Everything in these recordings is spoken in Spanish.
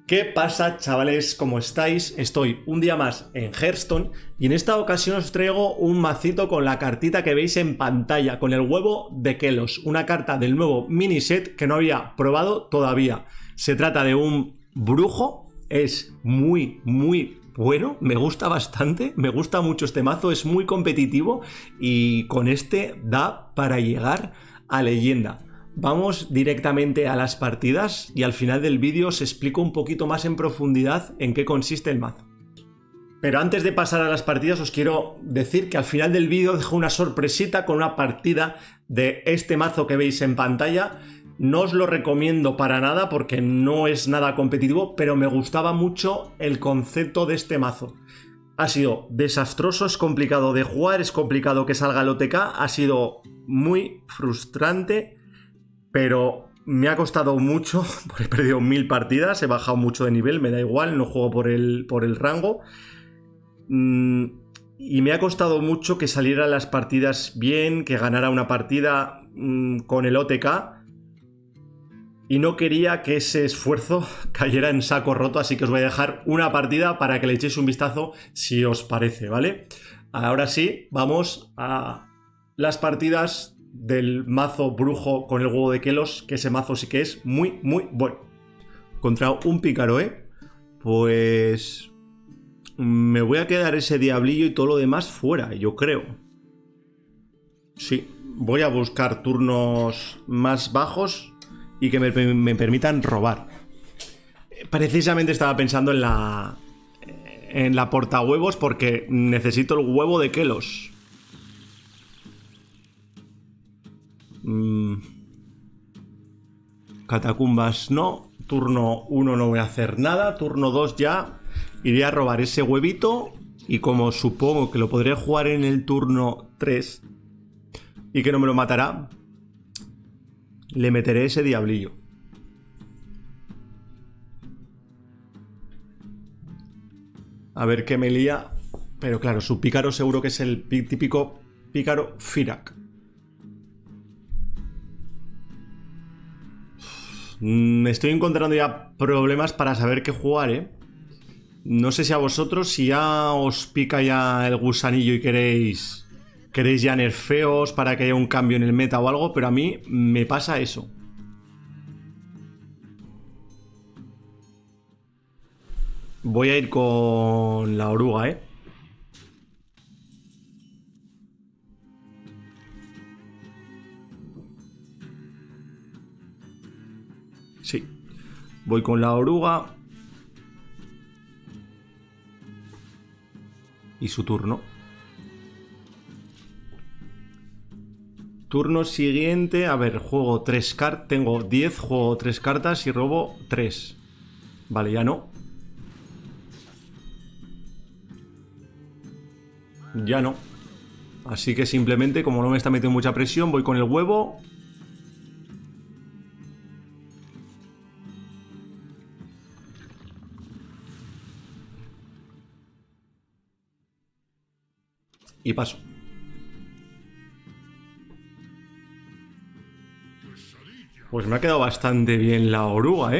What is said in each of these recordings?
¿Qué pasa, chavales? ¿Cómo estáis? Estoy un día más en Hearthstone y en esta ocasión os traigo un macito con la cartita que veis en pantalla, con el huevo de Kelos, una carta del nuevo mini set que no había probado todavía. Se trata de un brujo, es muy bueno, me gusta bastante, me gusta mucho este mazo, es muy competitivo y con este da para llegar a leyenda. Vamos directamente a las partidas y al final del vídeo os explico un poquito más en profundidad en qué consiste el mazo. Pero antes de pasar a las partidas os quiero decir que al final del vídeo dejo una sorpresita con una partida de este mazo que veis en pantalla. No os lo recomiendo para nada porque no es nada competitivo, pero me gustaba mucho el concepto de este mazo. Ha sido desastroso, es complicado de jugar, es complicado que salga el OTK, ha sido muy frustrante. Pero me ha costado mucho, porque he perdido 1000 partidas, he bajado mucho de nivel, me da igual, no juego por el rango. Y me ha costado mucho que salieran las partidas bien, que ganara una partida con el OTK. Y no quería que ese esfuerzo cayera en saco roto, así que os voy a dejar una partida para que le echéis un vistazo si os parece, ¿vale? Ahora sí, vamos a las partidas del mazo brujo con el huevo de Kelos, que ese mazo sí que es muy bueno. Contra un pícaro, pues me voy a quedar ese diablillo y todo lo demás fuera, yo creo. Sí, voy a buscar turnos más bajos y que me permitan robar. Precisamente estaba pensando en la portahuevos porque necesito el huevo de Kelos. Catacumbas no. Turno 1 no voy a hacer nada. Turno 2 ya iré a robar ese huevito. Y como supongo que lo podré jugar en el turno 3 y que no me lo matará, le meteré ese diablillo. A ver qué me lía. Pero claro, su pícaro seguro que es el típico pícaro Firak. Estoy encontrando ya problemas para saber qué jugar, No sé si a vosotros, si ya os pica ya el gusanillo y queréis ya nerfeos para que haya un cambio en el meta o algo, pero a mí me pasa eso. Voy a ir con la oruga, Sí. Voy con la oruga. Y su turno. Turno siguiente. A ver, juego 3 cartas. Tengo 10, juego 3 cartas y robo 3. Vale, ya no. Ya no. Así que simplemente, como no me está metiendo mucha presión, voy con el huevo. Y paso. Pues me ha quedado bastante bien la oruga,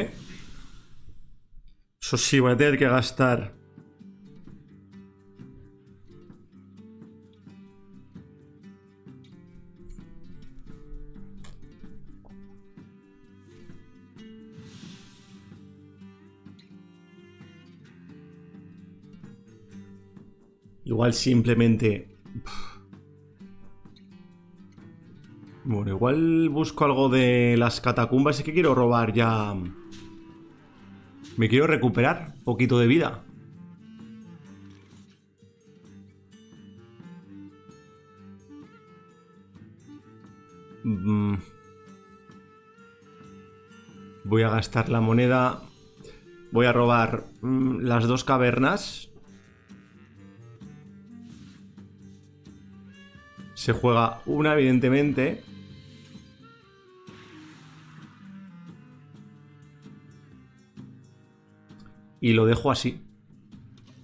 Eso sí, voy a tener que gastar. Igual simplemente... Bueno, igual busco algo de las catacumbas. Es que quiero robar ya... Me quiero recuperar un poquito de vida. Voy a gastar la moneda. Voy a robar las 2 cavernas. Se juega una, evidentemente. Y lo dejo así.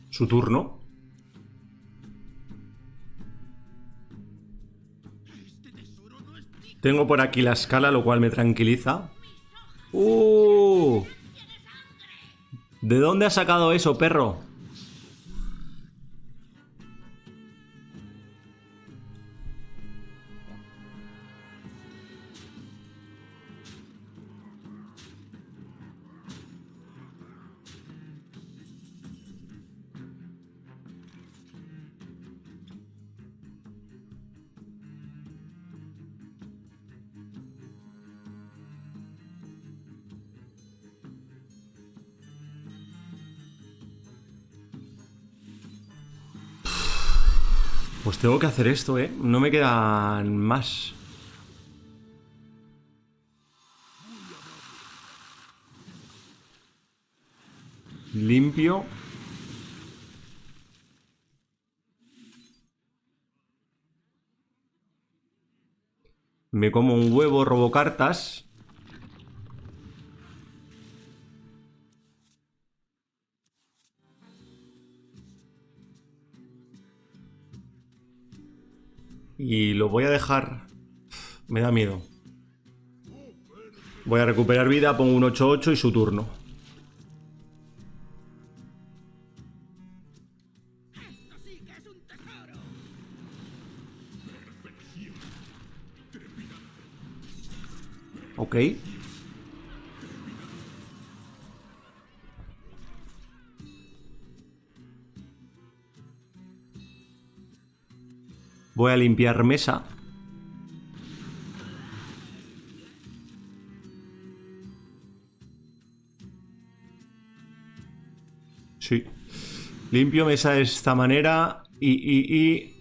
Su turno. Tengo por aquí la escala, lo cual me tranquiliza. ¿De dónde has sacado eso, perro? Pues tengo que hacer esto, ¿eh? No me quedan más. Limpio. Me como un huevo, robo cartas. Y lo voy a dejar. Me da miedo. Voy a recuperar vida, pongo un 8-8 y su turno. Ok. Voy a limpiar mesa. Sí. Limpio mesa de esta manera y...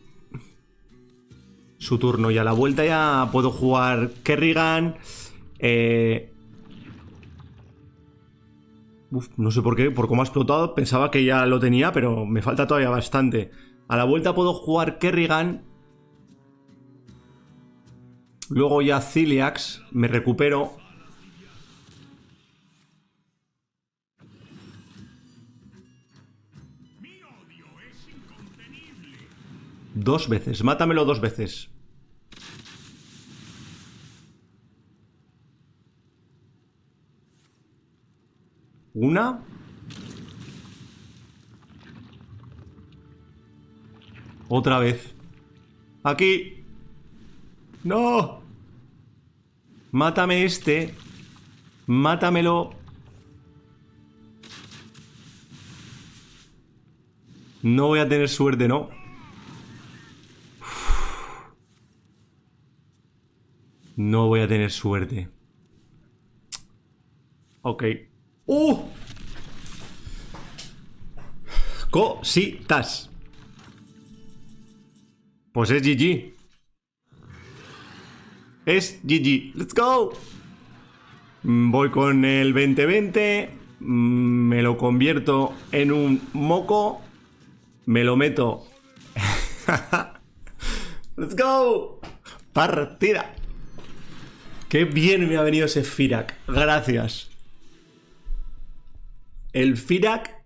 Su turno. Y a la vuelta ya puedo jugar Kerrigan. No sé por qué, por cómo ha explotado. Pensaba que ya lo tenía, pero me falta todavía bastante. A la vuelta puedo jugar Kerrigan. Luego ya Ciliax. Me recupero. Dos veces. Mátamelo dos veces. Una. Otra vez. Aquí. ¡No! Mátame este. Mátamelo. No voy a tener suerte, ¿no? No voy a tener suerte. Ok. Cositas. Pues es GG. Es GG. Let's go. Voy con el 20-20. Me lo convierto en un moco. Me lo meto. Let's go. Partida. Qué bien me ha venido ese Firak. Gracias. El Firak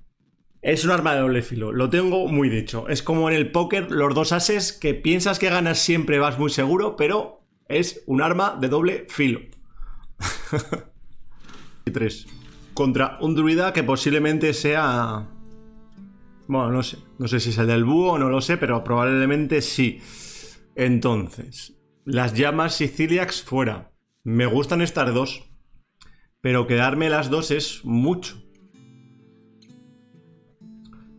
es un arma de doble filo. Lo tengo muy dicho. Es como en el póker, los dos ases que piensas que ganas siempre, vas muy seguro, pero es un arma de doble filo. 3. Contra un druida que posiblemente sea... Bueno, no sé. No sé si es el del búho, no lo sé, pero probablemente sí. Entonces, las llamas y Ciliax fuera. Me gustan estas dos, pero quedarme las dos es mucho.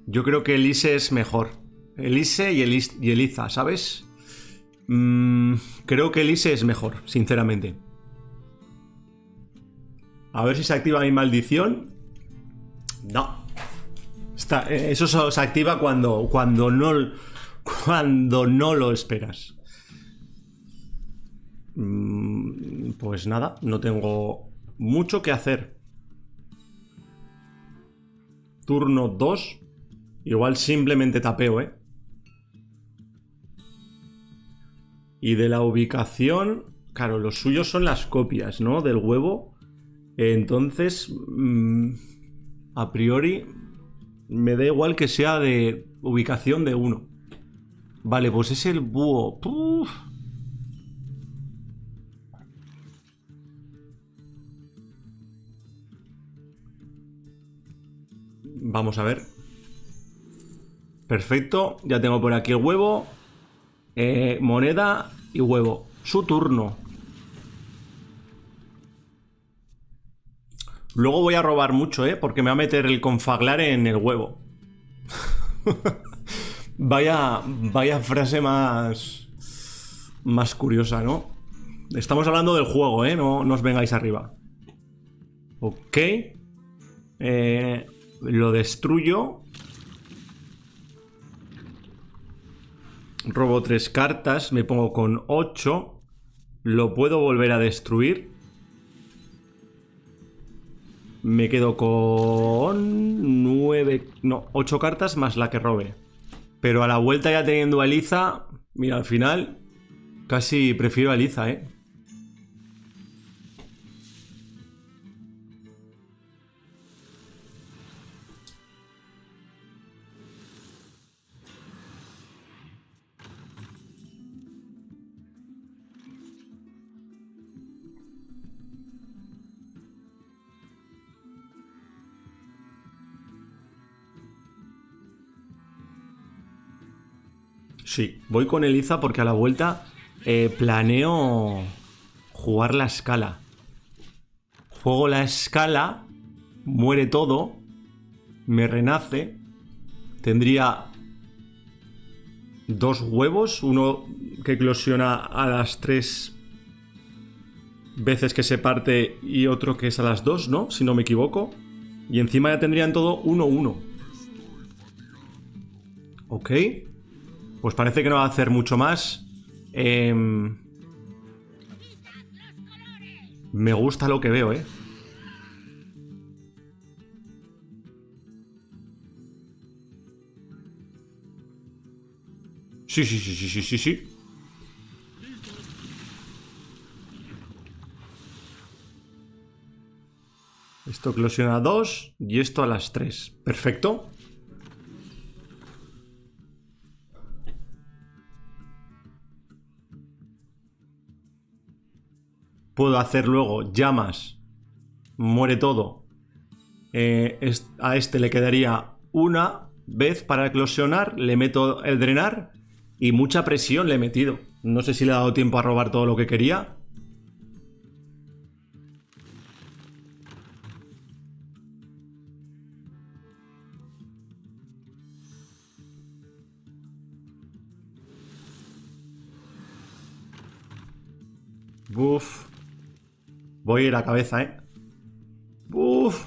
Yo creo que Elise es mejor. Elise y Eliza, ¿sabes? Creo que Elise es mejor, sinceramente. A ver si se activa mi maldición. No. Eso se activa cuando no lo esperas. Pues nada, no tengo mucho que hacer. Turno 2. Igual simplemente tapeo, ¿eh? Y de la ubicación... Claro, los suyos son las copias, ¿no? Del huevo. Entonces... a priori... Me da igual que sea de ubicación de 1. Vale, pues es el búho. Uf. Vamos a ver. Perfecto. Ya tengo por aquí el huevo. Moneda y huevo. Su turno. Luego voy a robar mucho, porque me va a meter el confaglar en el huevo. Vaya frase más curiosa, ¿no? Estamos hablando del juego, no os vengáis arriba. Ok. Lo destruyo. Robo 3 cartas. Me pongo con 8. Lo puedo volver a destruir. Me quedo con 9... No, 8 cartas más la que robe. Pero a la vuelta ya teniendo a Eliza... Mira, al final... Casi prefiero a Eliza, Sí, voy con Eliza porque a la vuelta planeo jugar la escala. Juego la escala, muere todo, me renace, tendría 2 huevos, uno que eclosiona a las 3 veces que se parte y otro que es a las 2, ¿no? Si no me equivoco. Y encima ya tendrían todo 1-1. Ok. Pues parece que no va a hacer mucho más. Me gusta lo que veo, Sí. Esto eclosiona a 2 y esto a las 3. Perfecto. Puedo hacer luego llamas. Muere todo. A este le quedaría una vez para eclosionar. Le meto el drenar. Y mucha presión le he metido. No sé si le he dado tiempo a robar todo lo que quería. Buf. Voy a ir a cabeza, Buf.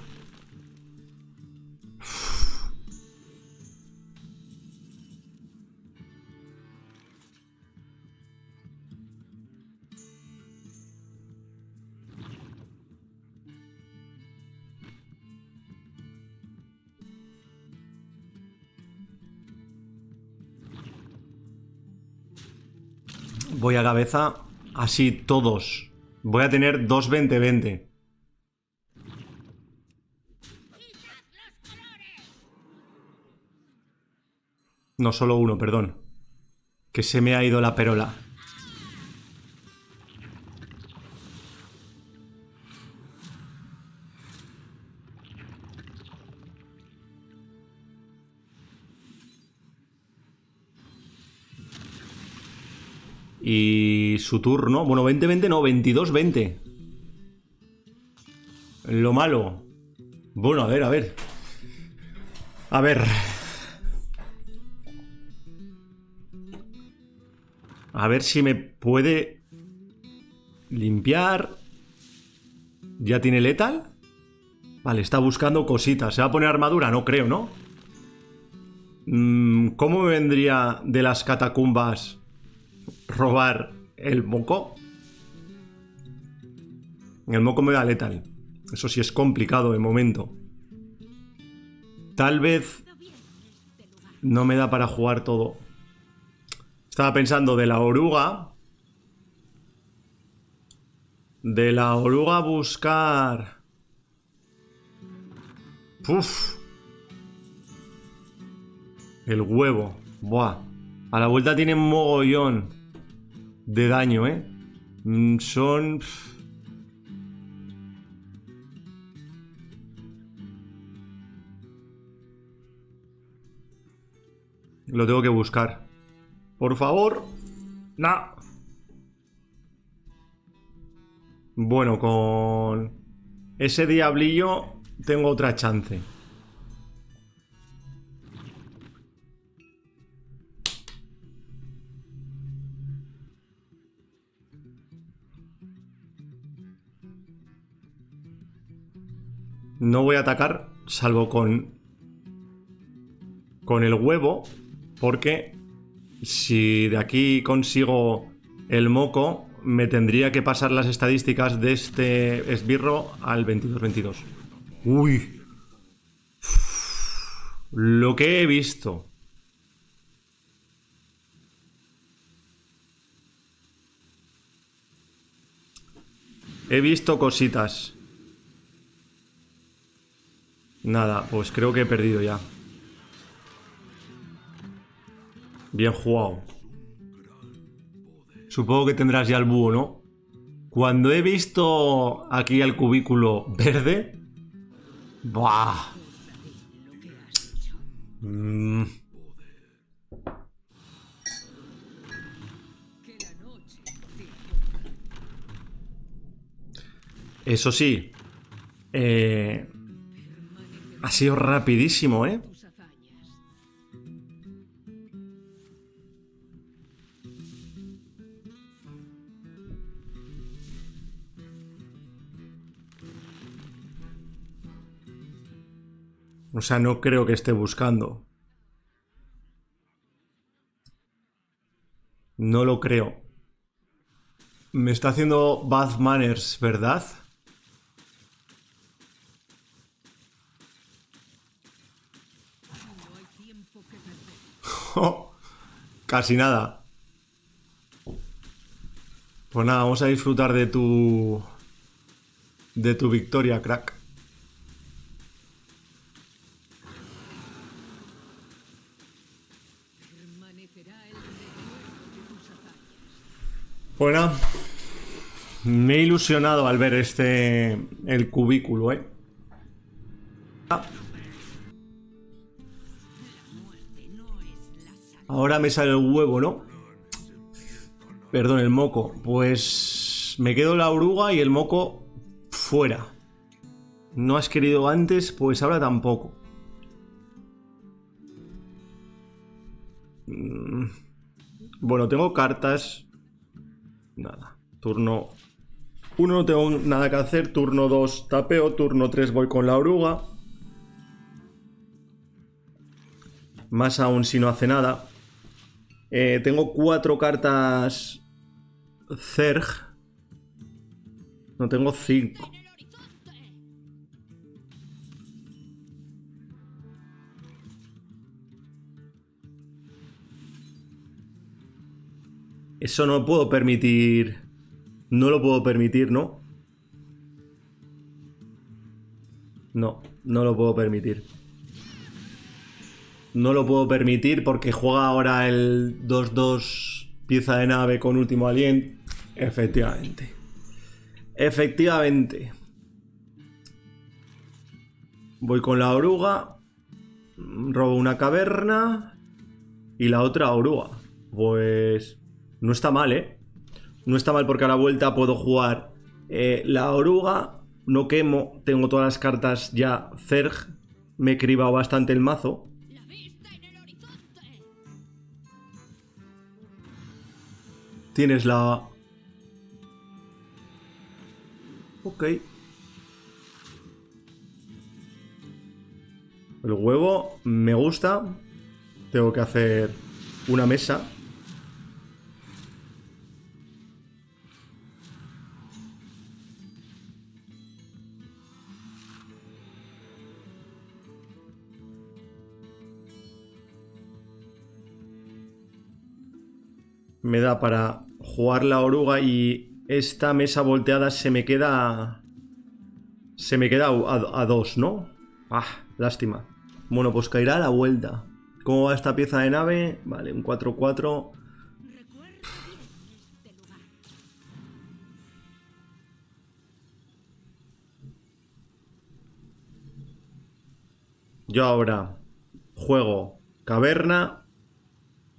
Voy a cabeza. Así todos. Voy a tener 2 20-20. No, solo uno, perdón. Que se me ha ido la perola. Y su turno... Bueno, 20-20 no, 22-20. Lo malo... Bueno, a ver. A ver. A ver si me puede... limpiar... ¿Ya tiene letal? Vale, está buscando cositas. ¿Se va a poner armadura? No creo, ¿no? ¿Cómo me vendría de las catacumbas robar el moco? El moco me da letal. Eso sí es complicado de momento. Tal vez no me da para jugar todo. Estaba pensando de la oruga. De la oruga buscar... Uf. El huevo. Buah. A la vuelta tiene mogollón de daño, Son... Lo tengo que buscar. Por favor. No. Bueno, con ese diablillo tengo otra chance. No voy a atacar, salvo con el huevo, porque si de aquí consigo el moco, me tendría que pasar las estadísticas de este esbirro al 22-22. Uy. Lo que he visto. He visto cositas. Nada, pues creo que he perdido ya. Bien jugado. Supongo que tendrás ya el búho, ¿no? Cuando he visto aquí el cubículo verde... ¡Buah! Eso sí. Ha sido rapidísimo, ¿eh? O sea, no creo que esté buscando. No lo creo. Me está haciendo bad manners, ¿verdad? Casi nada. Pues nada, vamos a disfrutar de tu victoria, crack. Bueno, me he ilusionado al ver el cubículo, ¿eh? Ahora me sale el huevo, ¿no? Perdón, el moco. Pues me quedo la oruga y el moco fuera. No has querido antes, pues ahora tampoco. Bueno, tengo cartas. Nada. Turno 1 no tengo nada que hacer. Turno 2 tapeo. Turno 3 voy con la oruga. Más aún si no hace nada. Tengo 4 cartas Zerg. No, tengo 5. Eso no puedo permitir. No lo puedo permitir, ¿no? No, no lo puedo permitir. No lo puedo permitir porque juega ahora el 2-2 pieza de nave con último aliento. Efectivamente. Efectivamente. Voy con la oruga. Robo una caverna. Y la otra oruga. Pues... no está mal, ¿eh? No está mal porque a la vuelta puedo jugar la oruga. No quemo. Tengo todas las cartas ya Zerg. Me he cribado bastante el mazo. Tienes la... Ok. El huevo me gusta. Tengo que hacer una mesa. Me da para jugar la oruga y esta mesa volteada se me queda... Se me queda a 2, ¿no? Ah, lástima. Bueno, pues caerá a la vuelta. ¿Cómo va esta pieza de nave? Vale, un 4-4. Yo ahora juego caverna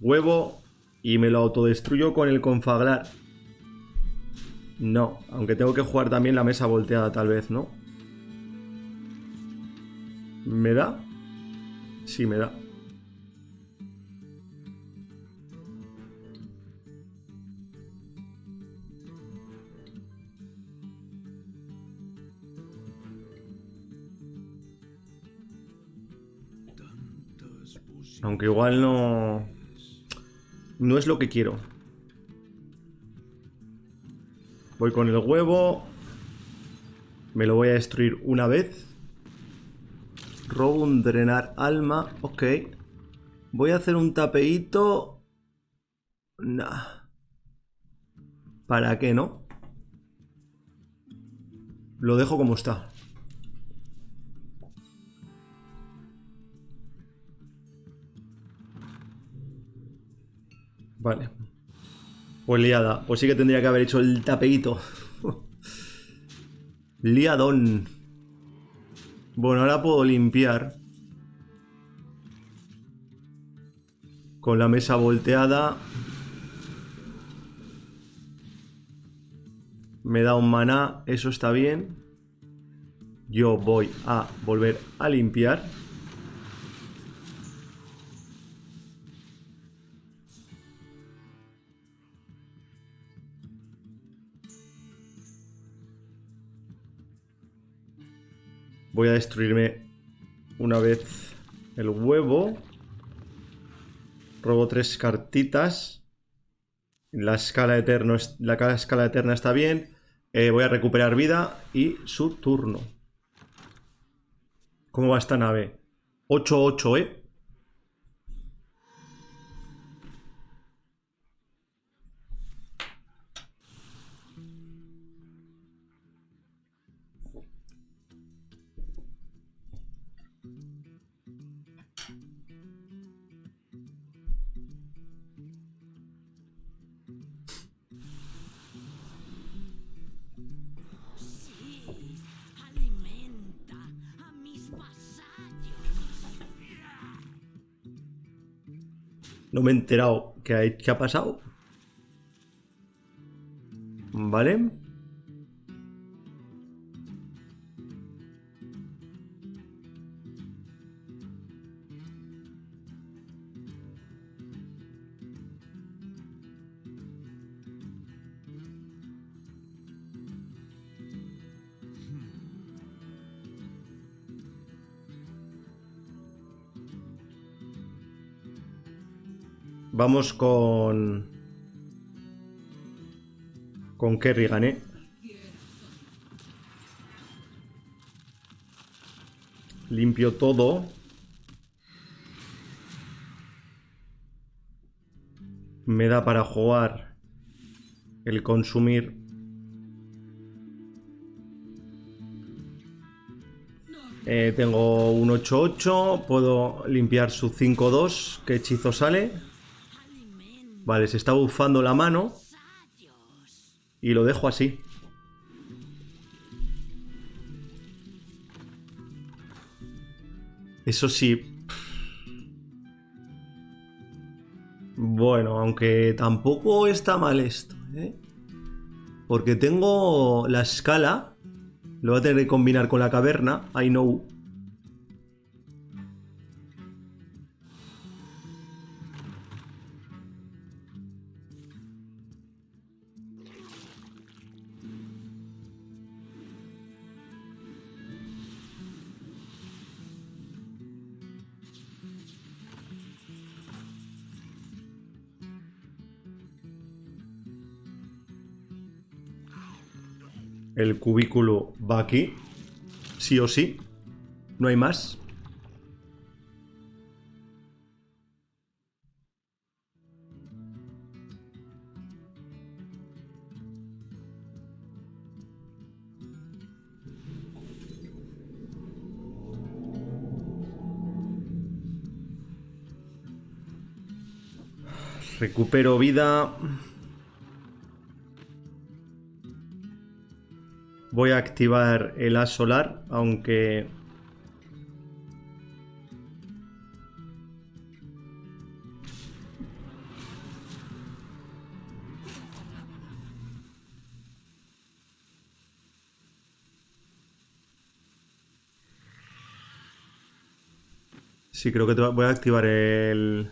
Huevo y me lo autodestruyo con el confaglar. No, aunque tengo que jugar también la mesa volteada tal vez, ¿no? ¿Me da? Sí, me da. Aunque igual no... No es lo que quiero. Voy con el huevo. Me lo voy a destruir una vez. Robo un drenar alma. Ok. Voy a hacer un tapeíto. Nah. ¿Para qué no? Lo dejo como está. Vale. Pues liada. Pues sí que tendría que haber hecho el tapeíto. Liadón. Bueno, ahora puedo limpiar. Con la mesa volteada. Me da un maná. Eso está bien. Yo voy a volver a limpiar. Voy a destruirme una vez el huevo. Robo 3 cartitas. La escala eterna está bien. Voy a recuperar vida y su turno. ¿Cómo va esta nave? 8-8, ¿eh? No me he enterado qué ha pasado. Vale. Vamos con Kerrigan, ¿eh? Limpio todo. Me da para jugar el consumir. Tengo un 8-8. Puedo limpiar su 5-2. ¿Qué hechizo sale? Vale, se está bufando la mano. Y lo dejo así. Eso sí. Bueno, aunque tampoco está mal esto, ¿eh? Porque tengo la escala. Lo voy a tener que combinar con la caverna. I know. El cubículo va aquí. Sí o sí. No hay más. Recupero vida. Voy a activar el as solar, aunque... Sí, creo que voy a activar el...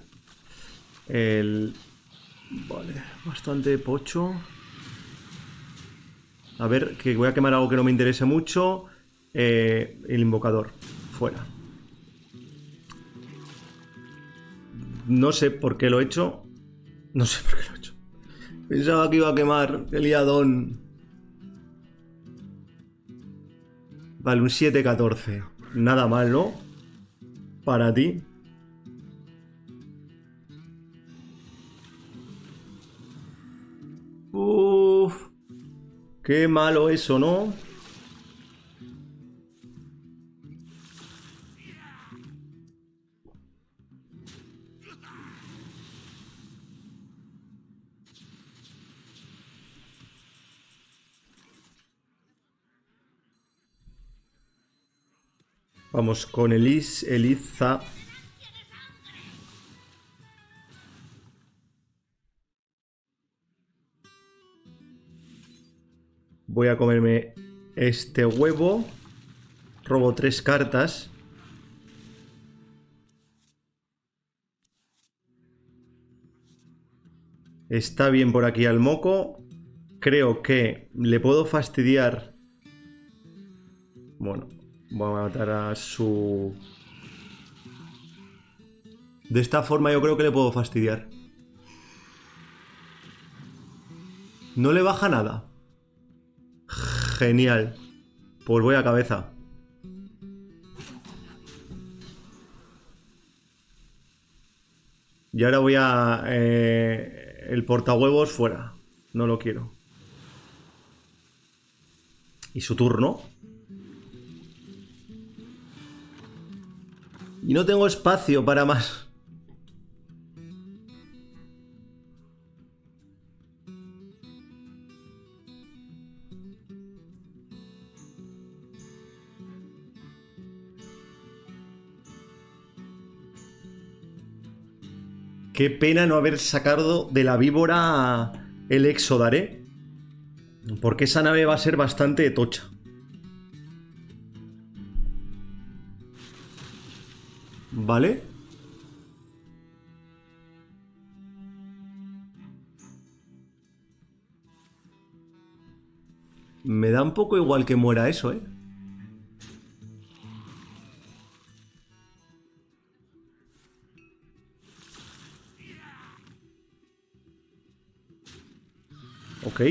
Vale, bastante pocho. A ver, que voy a quemar algo que no me interese mucho. El invocador. Fuera. No sé por qué lo he hecho. No sé por qué lo he hecho. Pensaba que iba a quemar el Iadón. Vale, un 7-14. Nada mal, ¿no? Para ti. Uff. Qué malo eso, ¿no? Vamos con Eliza. Voy a comerme este huevo. Robo 3 cartas. Está bien por aquí al moco. Creo que le puedo fastidiar. Bueno, voy a matar a su... De esta forma yo creo que le puedo fastidiar. No le baja nada. Genial. Pues voy a cabeza. Y ahora voy a... el portahuevos fuera. No lo quiero. Y su turno. Y no tengo espacio para más. Qué pena no haber sacado de la víbora el Exodar, ¿eh? Porque esa nave va a ser bastante tocha. ¿Vale? Me da un poco igual que muera eso, ¿eh? Ok.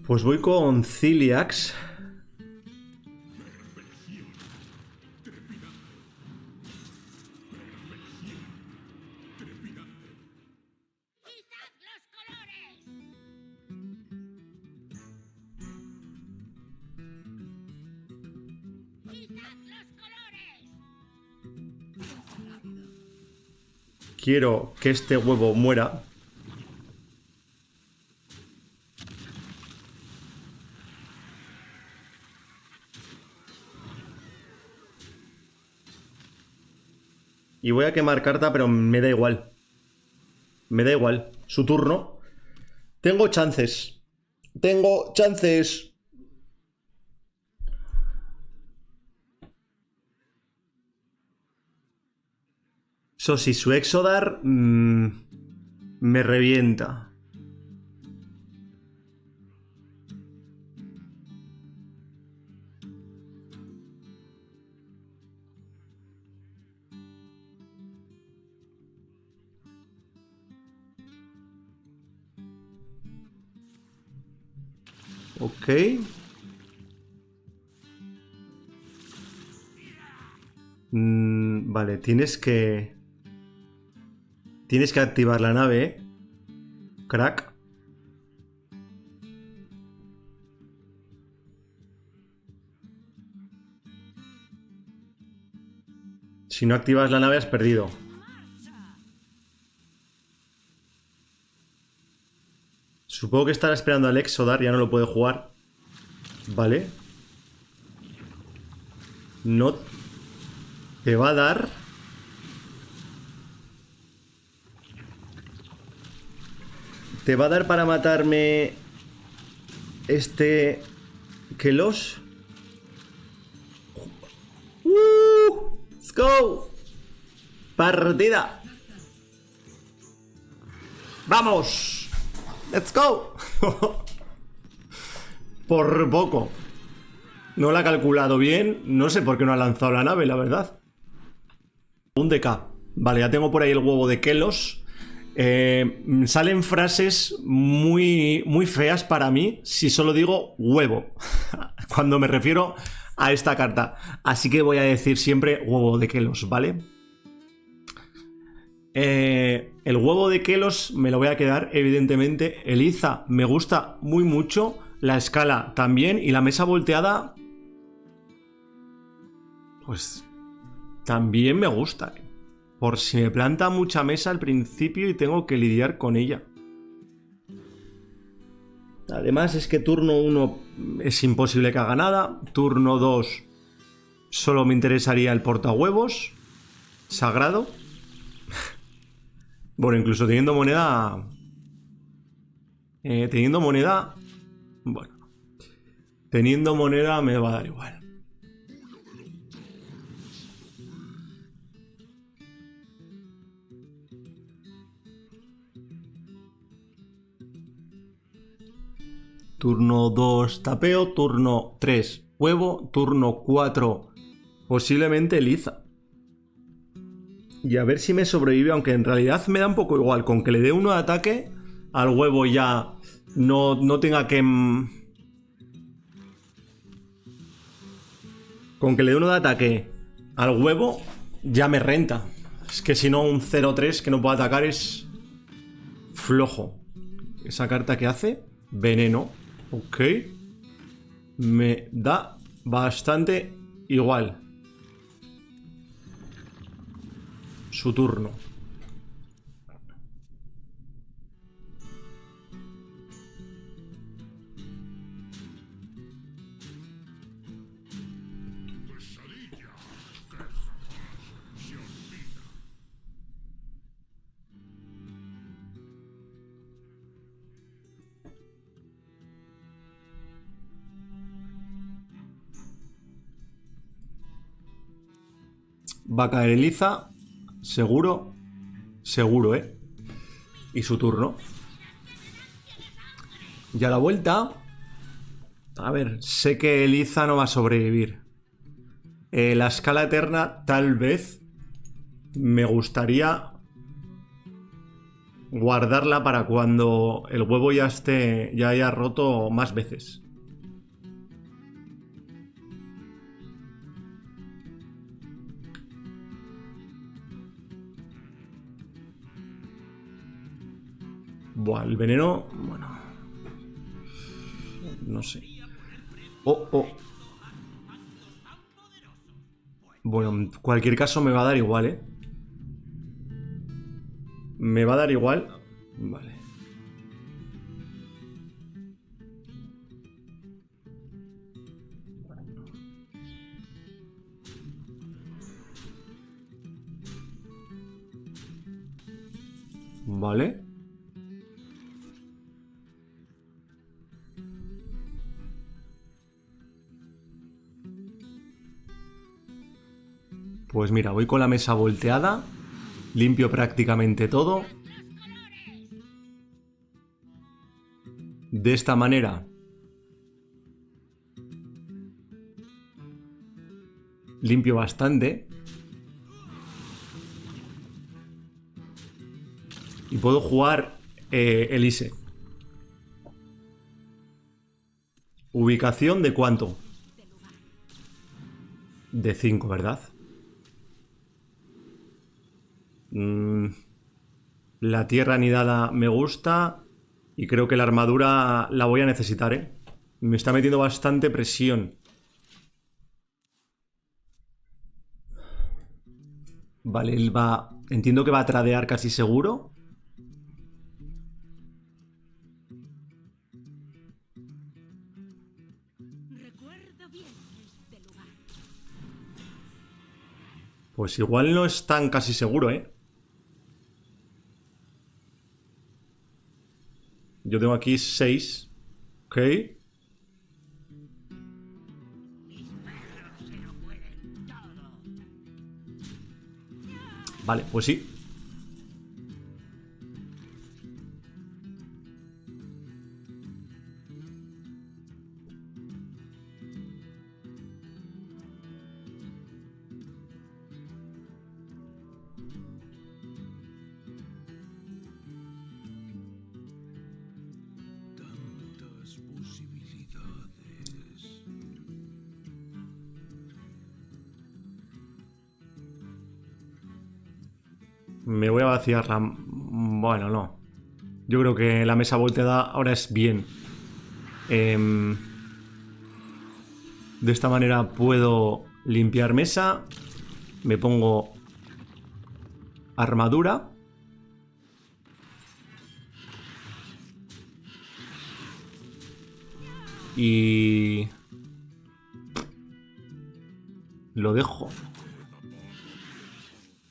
Pues voy con Ciliax. Quiero que este huevo muera. Y voy a quemar carta, pero me da igual. Me da igual. Su turno. Tengo chances. Tengo chances. Eso sí, su Exodar me revienta. Ok. Vale, tienes que... Tienes que activar la nave, ¿eh? Crack. Si no activas la nave has perdido. Supongo que estará esperando al Exodar, ya no lo puede jugar. Vale. No te va a dar. Te va a dar para matarme este Kelos. Let's go. Partida. Vamos. Let's go. Por poco. No la ha calculado bien. No sé por qué no ha lanzado la nave, la verdad. Un DK. Vale, ya tengo por ahí el huevo de Kelos. Salen frases muy, muy feas para mí si solo digo huevo. Cuando me refiero a esta carta. Así que voy a decir siempre huevo de Kelos, ¿vale? El huevo de Kelos me lo voy a quedar, evidentemente. Eliza me gusta muy mucho. La escala también. Y la mesa volteada, pues también me gusta. Por si me planta mucha mesa al principio y tengo que lidiar con ella. Además es que turno 1 es imposible que haga nada. Turno 2 solo me interesaría el portahuevos sagrado. Bueno, incluso teniendo moneda... Bueno. Teniendo moneda me va a dar igual. Turno 2 tapeo, turno 3 huevo, turno 4 posiblemente Eliza. Y a ver si me sobrevive, aunque en realidad me da un poco igual. Con que le dé uno de ataque, al huevo ya no tenga que... Con que le dé uno de ataque al huevo, ya me renta. Es que si no, un 0-3 que no pueda atacar es flojo. Esa carta que hace, veneno. Ok. Me da bastante igual. Su turno. Va a caer Eliza. Seguro. Seguro, ¿eh? Y su turno. Ya la vuelta. A ver, sé que Eliza no va a sobrevivir. La escala eterna, tal vez. Me gustaría guardarla para cuando el huevo ya esté. Ya haya roto más veces. Buah, el veneno. Bueno. No sé. Oh. Bueno, en cualquier caso me va a dar igual, ¿eh? Me va a dar igual. Vale. Vale. Pues mira, voy con la mesa volteada. Limpio prácticamente todo. De esta manera limpio bastante. Y puedo jugar Elise. ¿Ubicación de cuánto? De 5, ¿verdad? Mm, la tierra anidada me gusta. Y creo que la armadura la voy a necesitar, ¿eh? Me está metiendo bastante presión. Vale, él va... Entiendo que va a tradear casi seguro. Pues igual no es tan casi seguro, ¿eh? Yo tengo aquí 6. Ok. Vale, pues sí. Me voy a vaciar la... Bueno, no. Yo creo que la mesa volteada ahora es bien. De esta manera puedo limpiar mesa. Me pongo armadura. Y... lo dejo.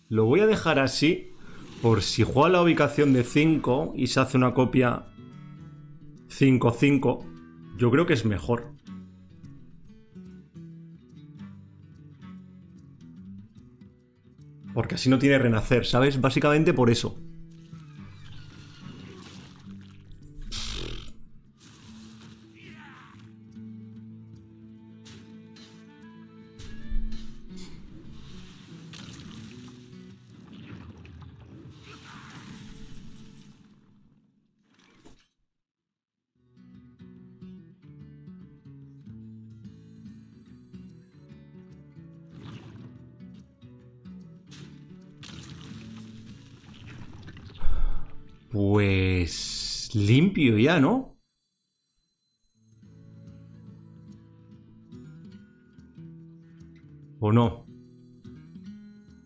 Lo voy a dejar así por si juega la ubicación de 5 y se hace una copia 5-5. Yo creo que es mejor. Porque así no tiene renacer, ¿sabes? Básicamente por eso. Pues... limpio ya, ¿no? ¿O no?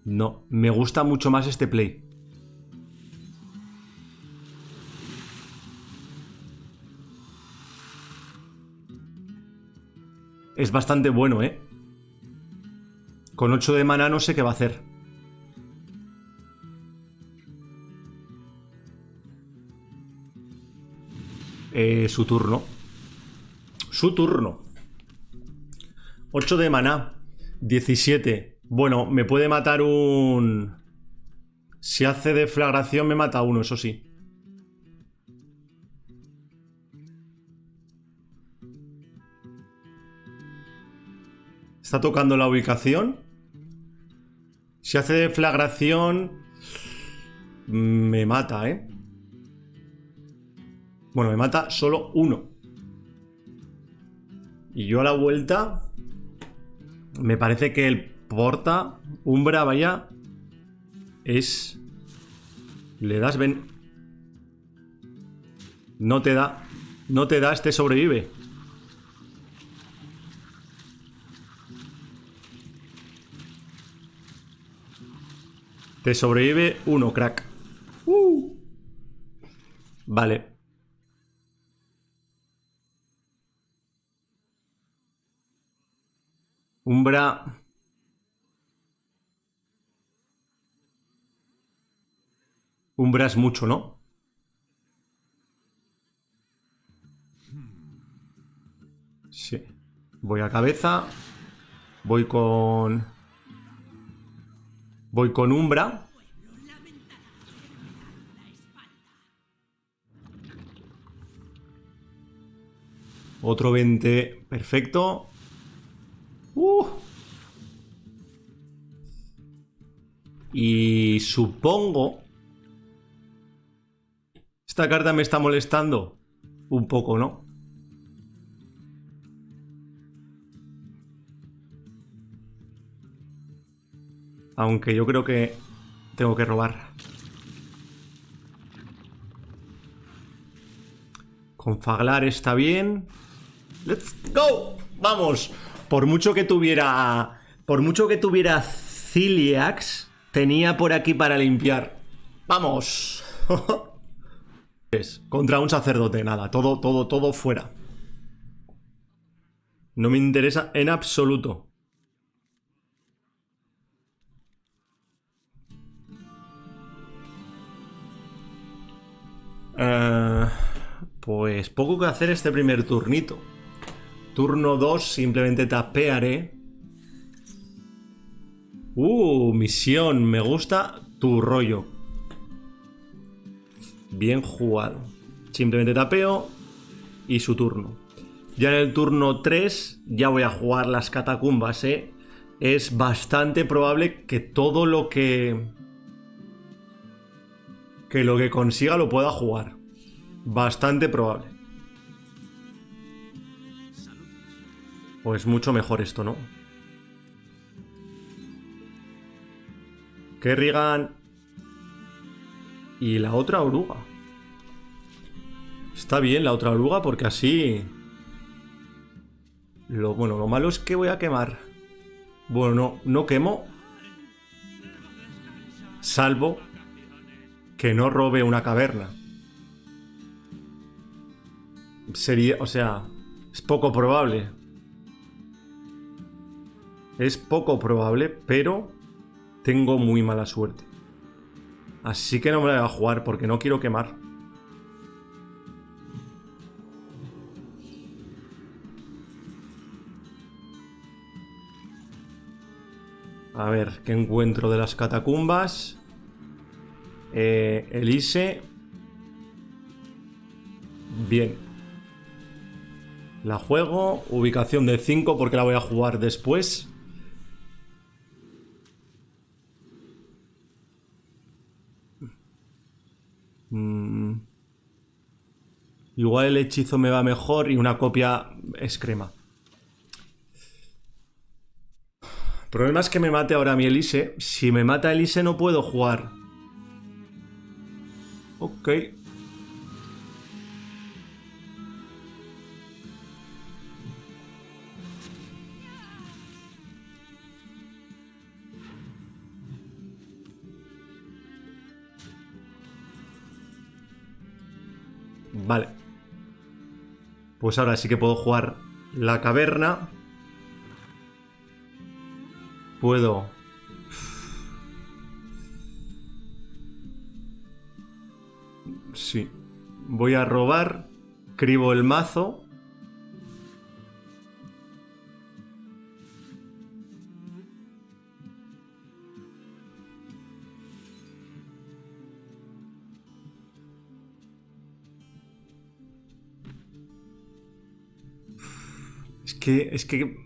No, me gusta mucho más este play. Es bastante bueno, ¿eh? Con 8 de mana no sé qué va a hacer. Su turno. Su turno. 8 de maná. 17. Bueno, me puede matar un... Si hace deflagración me mata uno, eso sí. Está tocando la ubicación. Si hace deflagración... me mata, ¿eh? Bueno, me mata solo uno. Y yo a la vuelta... me parece que el porta... Umbra, vaya... es... le das ven... no te da... no te da, este sobrevive. Te sobrevive uno, crack. Vale. Umbra... Umbra es mucho, ¿no? Sí. Voy a cabeza. Voy con... voy con Umbra. Otro 20. Perfecto. Y supongo... esta carta me está molestando un poco, ¿no? Aunque yo creo que Tengo que robar. Confaglar está bien. ¡Let's go! ¡Vamos! Por mucho que tuviera Ciliax, tenía por aquí para limpiar. ¡Vamos! Contra un sacerdote, nada. Todo fuera. No me interesa en absoluto. Pues poco que hacer este primer turnito. Turno 2 simplemente tapearé. Misión. Me gusta tu rollo. Bien jugado. Simplemente tapeo y su turno. Ya en el turno 3 ya voy a jugar las catacumbas, ¿eh? Es bastante probable que todo lo que lo que consiga lo pueda jugar. Bastante probable. Pues mucho mejor esto, ¿no? Kerrigan y la otra oruga. Está bien la otra oruga porque así... Lo malo es que voy a quemar. Bueno, no quemo. Salvo que no robe una caverna. Sería, o sea, es poco probable. Es poco probable, pero tengo muy mala suerte. Así que no me la voy a jugar porque no quiero quemar. A ver, ¿qué encuentro de las catacumbas? Elise. Bien. La juego. Ubicación de 5 porque la voy a jugar después. Igual el hechizo me va mejor y una copia es crema. El problema es que me mate ahora mi Elise. Si me mata Elise no puedo jugar. Ok. Vale. Pues ahora sí que puedo jugar la caverna. Puedo... Sí. Voy a robar. Cribo el mazo. Es que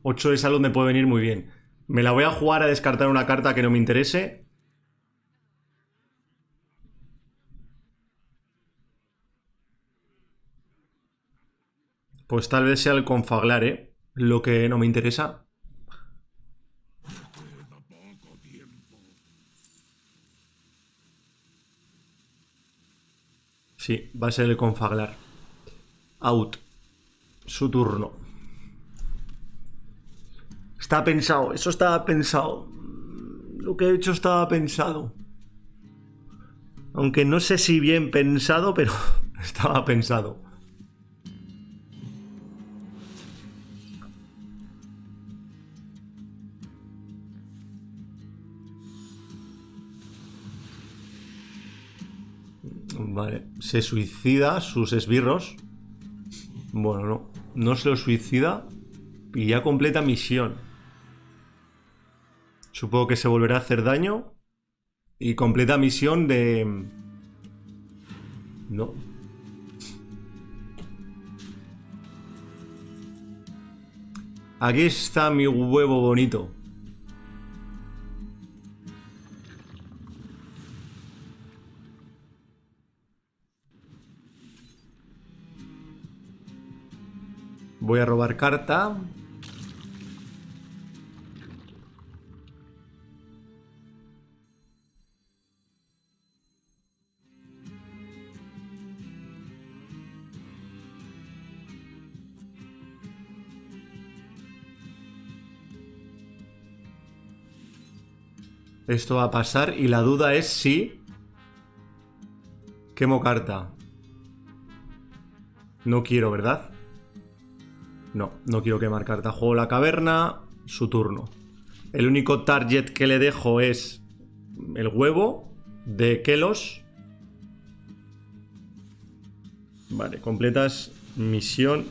8 de salud me puede venir muy bien. Me la voy a jugar a descartar una carta que no me interese. Pues tal vez sea el confaglar, ¿eh? Lo que no me interesa. Sí, va a ser el confaglar. Out. Su turno. Está pensado, eso estaba pensado. Lo que he hecho estaba pensado. Aunque no sé si bien pensado, pero estaba pensado. Vale, se suicida sus esbirros. Bueno, no se lo suicida y ya completa misión. Supongo que se volverá a hacer daño y completa misión de... No. Aquí está mi huevo bonito. Voy a robar carta. Esto va a pasar y la duda es si... Quemo carta. No quiero, ¿verdad? No, no quiero quemar carta. Juego la caverna, su turno. El único target que le dejo es el huevo de Kelos. Vale, completas misión.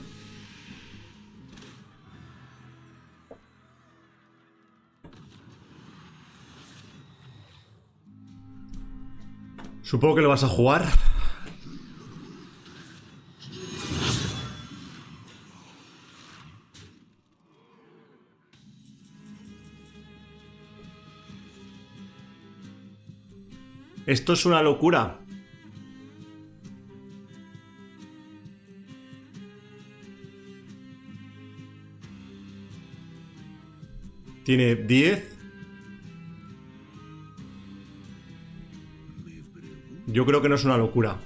Supongo que lo vas a jugar. Esto es una locura. Tiene 10. Yo creo que no es una locura.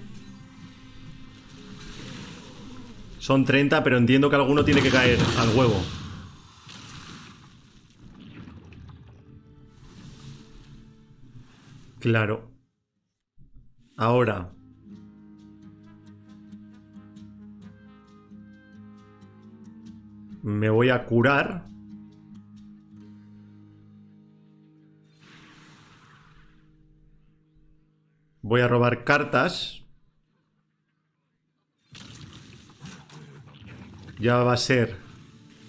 Son 30, pero entiendo que alguno tiene que caer al huevo. Claro. Ahora. Me voy a curar. Voy a robar cartas. Ya va a ser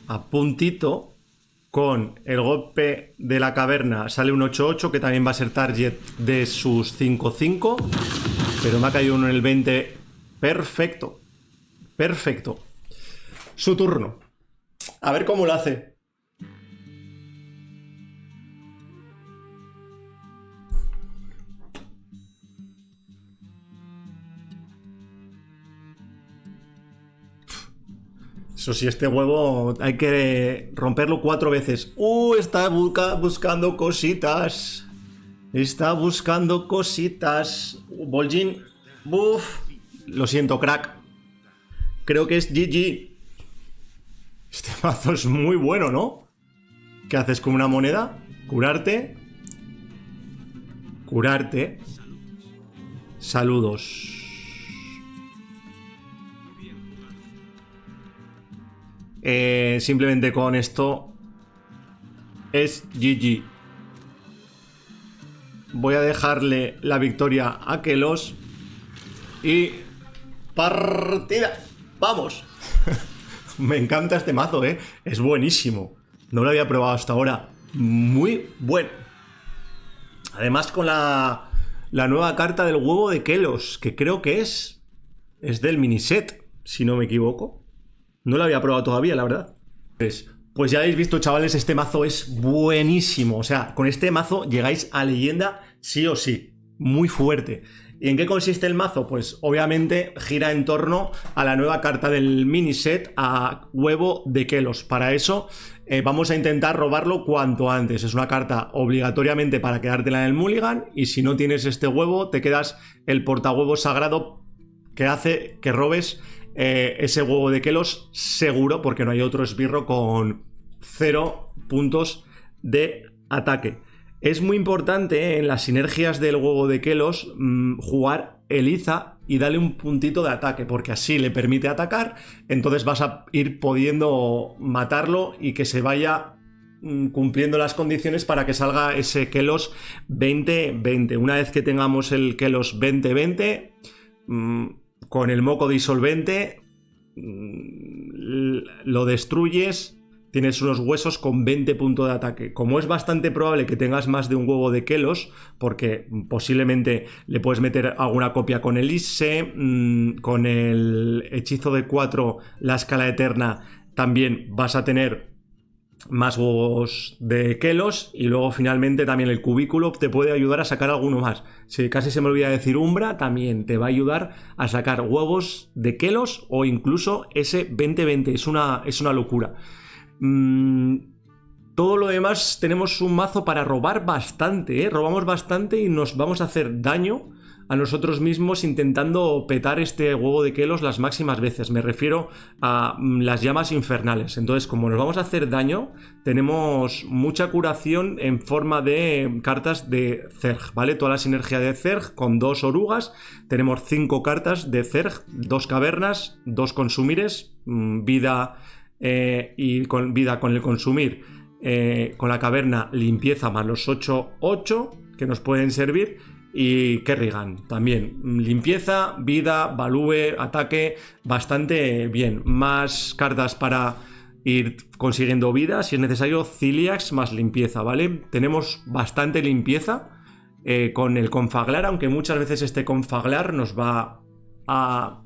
a puntito. Con el golpe de la caverna sale un 8-8, que también va a ser target de sus 5-5. Pero me ha caído uno en el 20. Perfecto. Perfecto. Su turno. A ver cómo lo hace. Eso sí, este huevo hay que romperlo 4 veces. Está buscando cositas. Está buscando cositas. Vol'jin. Buf. Lo siento, crack. Creo que es GG. Este mazo es muy bueno, ¿no? ¿Qué haces con una moneda? Curarte. Curarte. Saludos. Simplemente con esto es GG. Voy a dejarle la victoria a Kelos. Y partida. ¡Vamos! Me encanta este mazo, ¿eh? Es buenísimo. No lo había probado hasta ahora. Muy bueno. Además con la nueva carta del huevo de Kelos, que creo que es del miniset, si no me equivoco. No lo había probado todavía, la verdad. Pues ya habéis visto, chavales, este mazo es buenísimo. O sea, con este mazo llegáis a leyenda sí o sí. Muy fuerte. ¿Y en qué consiste el mazo? Pues obviamente gira en torno a la nueva carta del miniset, a huevo de Kelos. Para eso vamos a intentar robarlo cuanto antes. Es una carta obligatoriamente para quedártela en el mulligan. Y si no tienes este huevo, te quedas el portahuevo sagrado que hace que robes ese huevo de Kelos seguro, porque no hay otro esbirro con 0 puntos de ataque. Es muy importante en las sinergias del huevo de Kelos jugar Eliza y darle un puntito de ataque, porque así le permite atacar, entonces vas a ir pudiendo matarlo y que se vaya cumpliendo las condiciones para que salga ese Kelos 20-20. Una vez que tengamos el Kelos 20-20, con el moco disolvente lo destruyes, tienes unos huesos con 20 puntos de ataque. Como es bastante probable que tengas más de un huevo de Kelos, porque posiblemente le puedes meter alguna copia con el Isse, con el hechizo de 4, la escala eterna, también vas a tener más huevos de Kelos, y luego finalmente también el cubículo te puede ayudar a sacar alguno más. Si casi se me olvida decir, Umbra también te va a ayudar a sacar huevos de Kelos o incluso ese 20-20. Es una locura. Todo lo demás tenemos un mazo para robar bastante, ¿eh? Robamos bastante y nos vamos a hacer daño a nosotros mismos intentando petar este huevo de Kelos las máximas veces. Me refiero a las llamas infernales. Entonces, como nos vamos a hacer daño, tenemos mucha curación en forma de cartas de Zerg, ¿vale? Toda la sinergia de Zerg con 2 orugas. Tenemos 5 cartas de Zerg, 2 cavernas, 2 consumires, vida y con vida con el consumir, con la caverna limpieza más los 8 que nos pueden servir. Y Kerrigan también, limpieza, vida, value, ataque, bastante bien. Más cartas para ir consiguiendo vida, si es necesario, Ciliax más limpieza, ¿vale? Tenemos bastante limpieza con el Confaglar, aunque muchas veces este Confaglar nos va a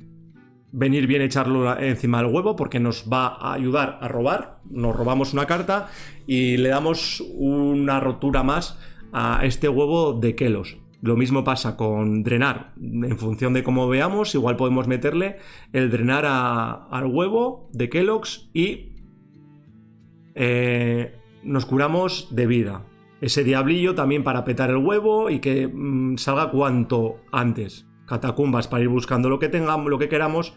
venir bien echarlo encima del huevo porque nos va a ayudar a robar. Nos robamos una carta y le damos una rotura más a este huevo de Kelos. Lo mismo pasa con drenar, en función de cómo veamos, igual podemos meterle el drenar al huevo de Kelox y nos curamos de vida. Ese diablillo también para petar el huevo y que salga cuanto antes. Catacumbas para ir buscando lo que tengamos, lo que queramos.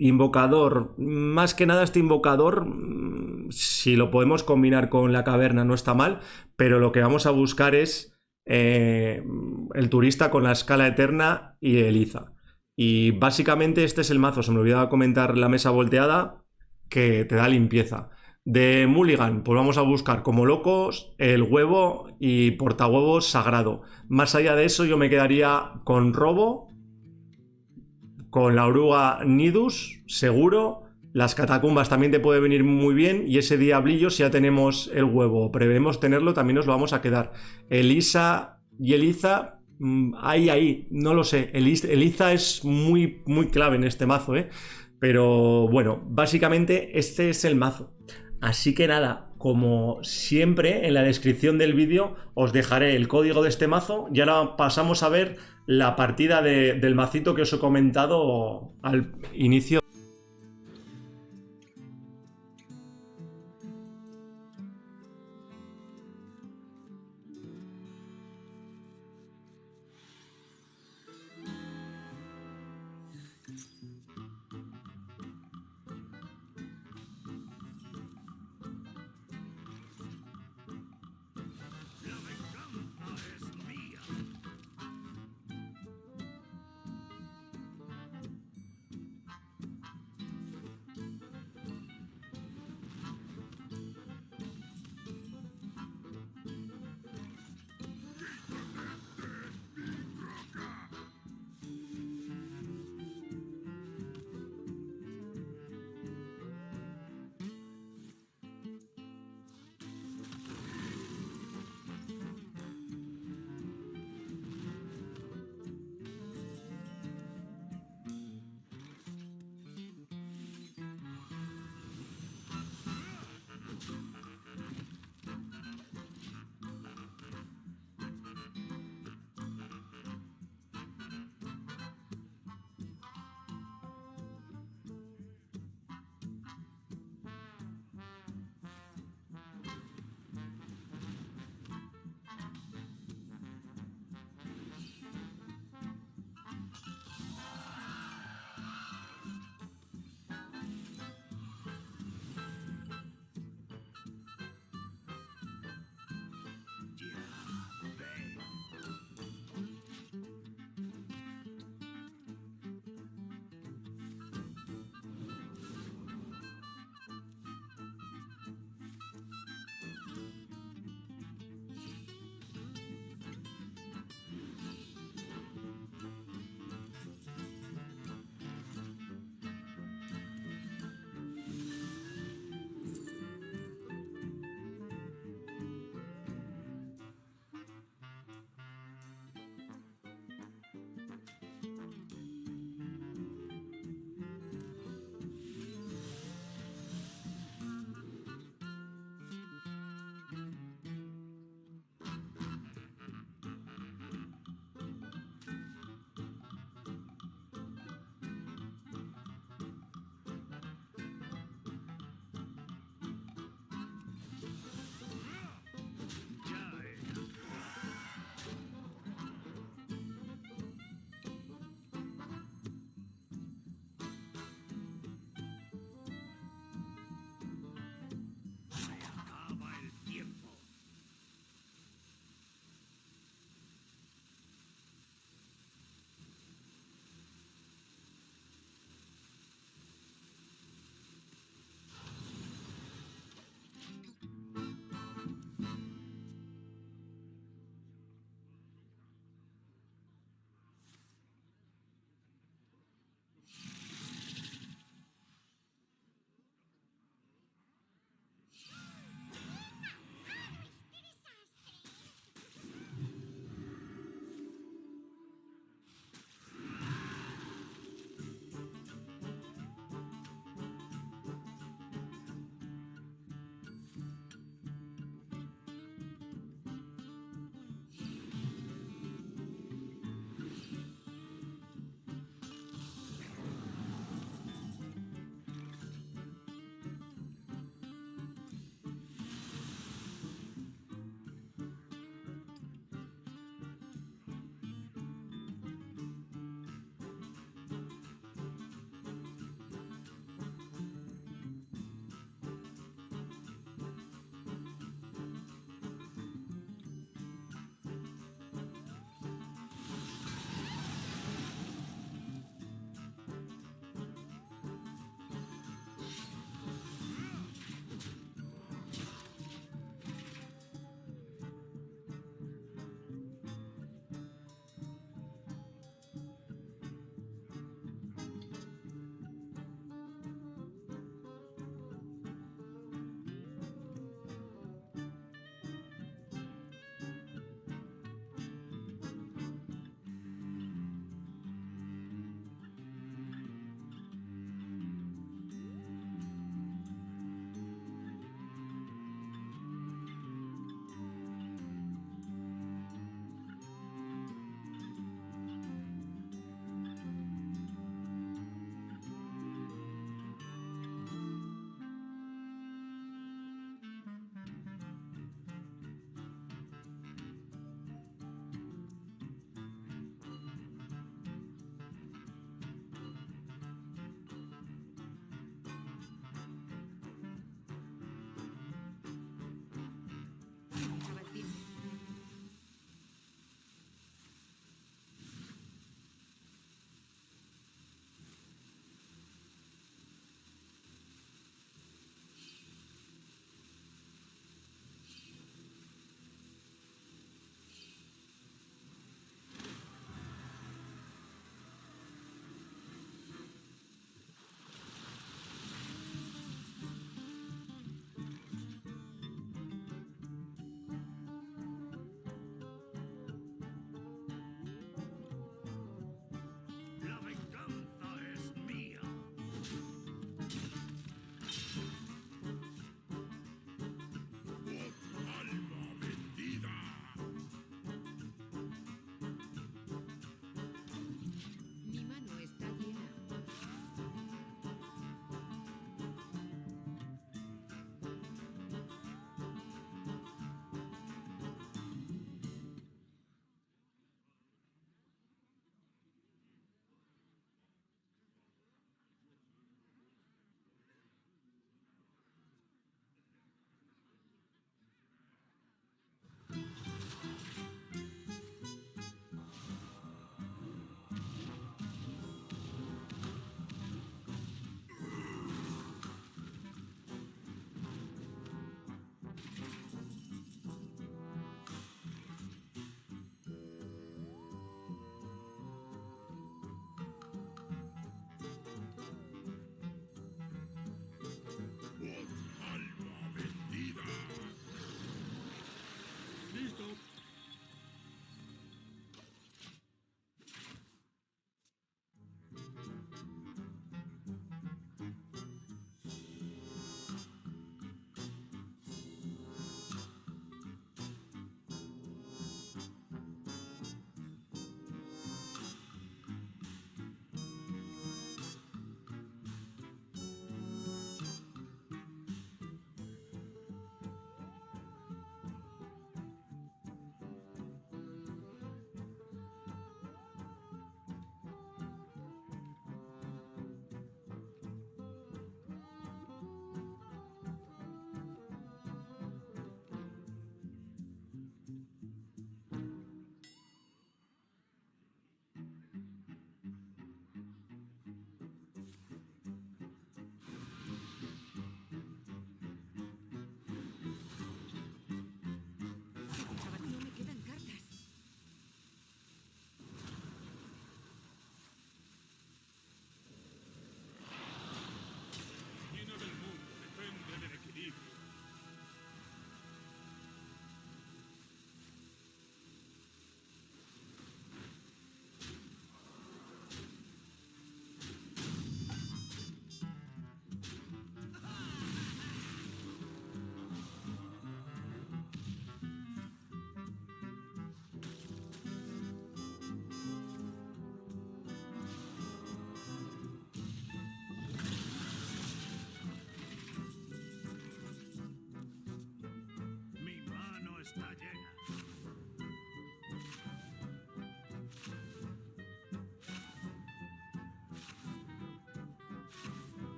Invocador, más que nada este invocador, si lo podemos combinar con la caverna no está mal, pero lo que vamos a buscar es el turista con la escala eterna y Eliza. Y básicamente este es el mazo, se me olvidaba comentar la mesa volteada, que te da limpieza. De Mulligan, pues vamos a buscar como locos el huevo y portahuevos sagrado. Más allá de eso yo me quedaría con robo, con la oruga Nidus, seguro. Las catacumbas también te puede venir muy bien. Y ese diablillo, si ya tenemos el huevo o prevemos tenerlo, también nos lo vamos a quedar. Elisa y Eliza, ahí, no lo sé. Eliza es muy, muy clave en este mazo, ¿eh? Pero bueno, básicamente este es el mazo. Así que nada, como siempre, en la descripción del vídeo os dejaré el código de este mazo. Y ahora pasamos a ver la partida del macito que os he comentado al inicio.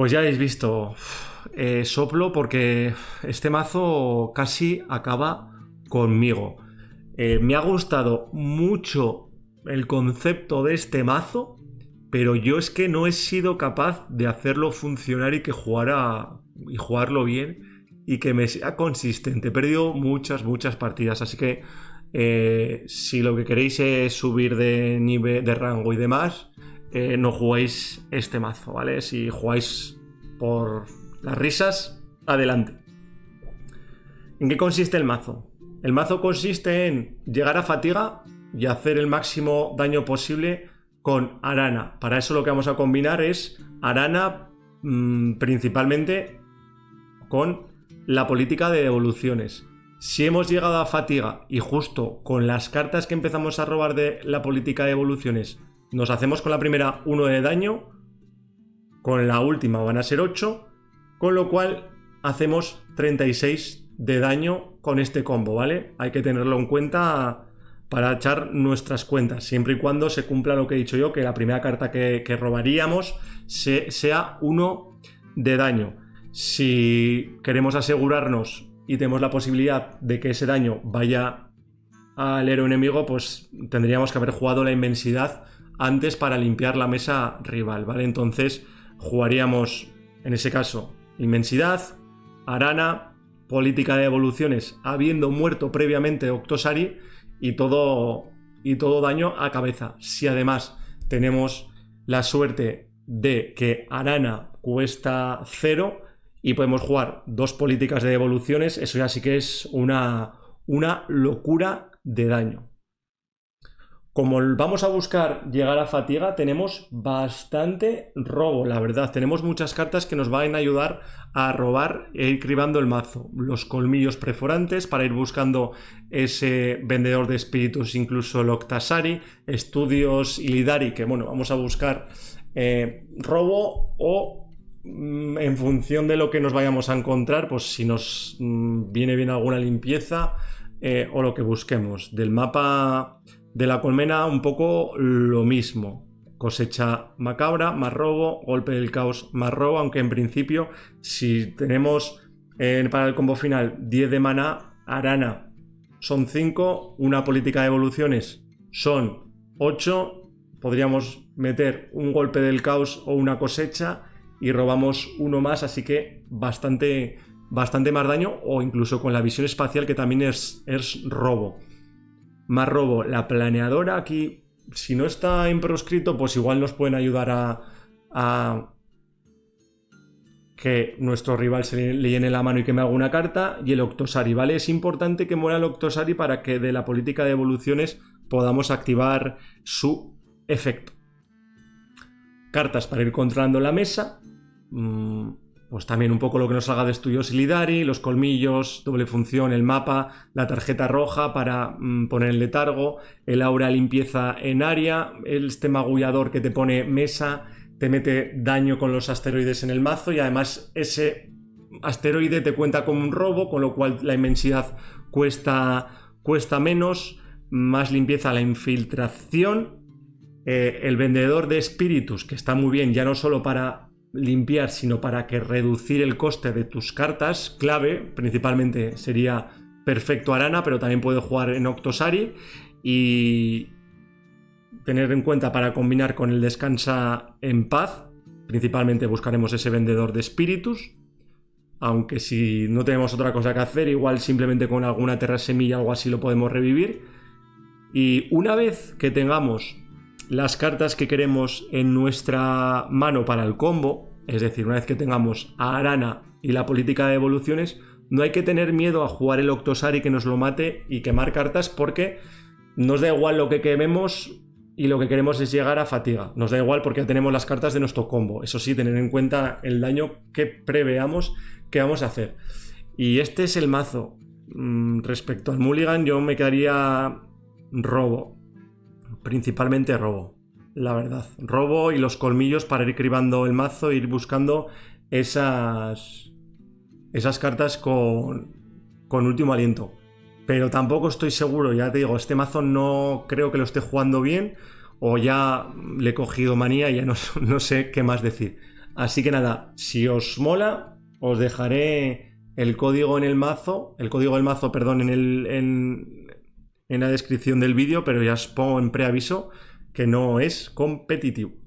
Pues ya habéis visto, soplo porque este mazo casi acaba conmigo. Me ha gustado mucho el concepto de este mazo, pero yo es que no he sido capaz de hacerlo funcionar y jugarlo bien y que me sea consistente. He perdido muchas partidas, así que si lo que queréis es subir de nivel, de rango y demás, no juguéis este mazo, ¿vale? Si jugáis por las risas, adelante. ¿En qué consiste el mazo? El mazo consiste en llegar a fatiga y hacer el máximo daño posible con Arana. Para eso lo que vamos a combinar es Arana principalmente con la política de devoluciones. Si hemos llegado a fatiga y justo con las cartas que empezamos a robar de la política de evoluciones nos hacemos con la primera 1 de daño, con la última van a ser 8, con lo cual hacemos 36 de daño con este combo, ¿vale? Hay que tenerlo en cuenta para echar nuestras cuentas, siempre y cuando se cumpla lo que he dicho yo, que la primera carta que robaríamos sea 1 de daño. Si queremos asegurarnos y tenemos la posibilidad de que ese daño vaya al héroe enemigo, pues tendríamos que haber jugado la inmensidad antes para limpiar la mesa rival, ¿vale? Entonces jugaríamos, en ese caso, inmensidad, Arana, política de evoluciones, habiendo muerto previamente Octosari y todo daño a cabeza. Si además tenemos la suerte de que Arana cuesta 0 y podemos jugar 2 políticas de evoluciones, eso ya sí que es una locura de daño. Como vamos a buscar llegar a fatiga, tenemos bastante robo, la verdad. Tenemos muchas cartas que nos van a ayudar a robar e ir cribando el mazo. Los colmillos perforantes para ir buscando ese vendedor de espíritus, incluso el Octasari, estudios Illidari, que bueno, vamos a buscar robo o en función de lo que nos vayamos a encontrar, pues si nos viene bien alguna limpieza o lo que busquemos. Del mapa de la colmena un poco lo mismo. Cosecha macabra, más robo, golpe del caos, más robo, aunque en principio si tenemos para el combo final 10 de maná, Arana son 5, una política de evoluciones son 8, podríamos meter un golpe del caos o una cosecha y robamos uno más, así que bastante más daño, o incluso con la visión espacial, que también es robo. Más robo, la planeadora aquí, si no está en proscrito, pues igual nos pueden ayudar a que nuestro rival se le llene la mano y que me haga una carta. Y el Octosari, ¿vale? Es importante que muera el Octosari para que de la política de evoluciones podamos activar su efecto. Cartas para ir controlando la mesa. Pues también un poco lo que nos salga de estudios Illidari, los colmillos, doble función, el mapa, la tarjeta roja para poner el letargo, el aura limpieza en área, este magullador que te pone mesa, te mete daño con los asteroides en el mazo y además ese asteroide te cuenta como un robo, con lo cual la inmensidad cuesta menos, más limpieza la infiltración, el vendedor de espíritus, que está muy bien ya no solo para limpiar, sino para que reducir el coste de tus cartas clave. Principalmente sería perfecto Arana, pero también puede jugar en Octosari, y tener en cuenta para combinar con el descansa en paz. Principalmente buscaremos ese vendedor de espíritus, aunque si no tenemos otra cosa que hacer, igual simplemente con alguna terra semilla o algo así lo podemos revivir. Y una vez que tengamos las cartas que queremos en nuestra mano para el combo, es decir, una vez que tengamos a Arana y la política de evoluciones, no hay que tener miedo a jugar el Octosari que nos lo mate y quemar cartas, porque nos da igual lo que quememos y lo que queremos es llegar a fatiga. Nos da igual porque ya tenemos las cartas de nuestro combo. Eso sí, tener en cuenta el daño que preveamos que vamos a hacer. Y este es el mazo. Respecto al Mulligan, yo me quedaría robo. Principalmente robo, la verdad. Robo y los colmillos para ir cribando el mazo e ir buscando esas cartas con último aliento. Pero tampoco estoy seguro, ya te digo, este mazo no creo que lo esté jugando bien, o ya le he cogido manía y ya no sé qué más decir. Así que nada, si os mola, os dejaré el código en el mazo, perdón, en la descripción del vídeo, pero ya os pongo en preaviso que no es competitivo.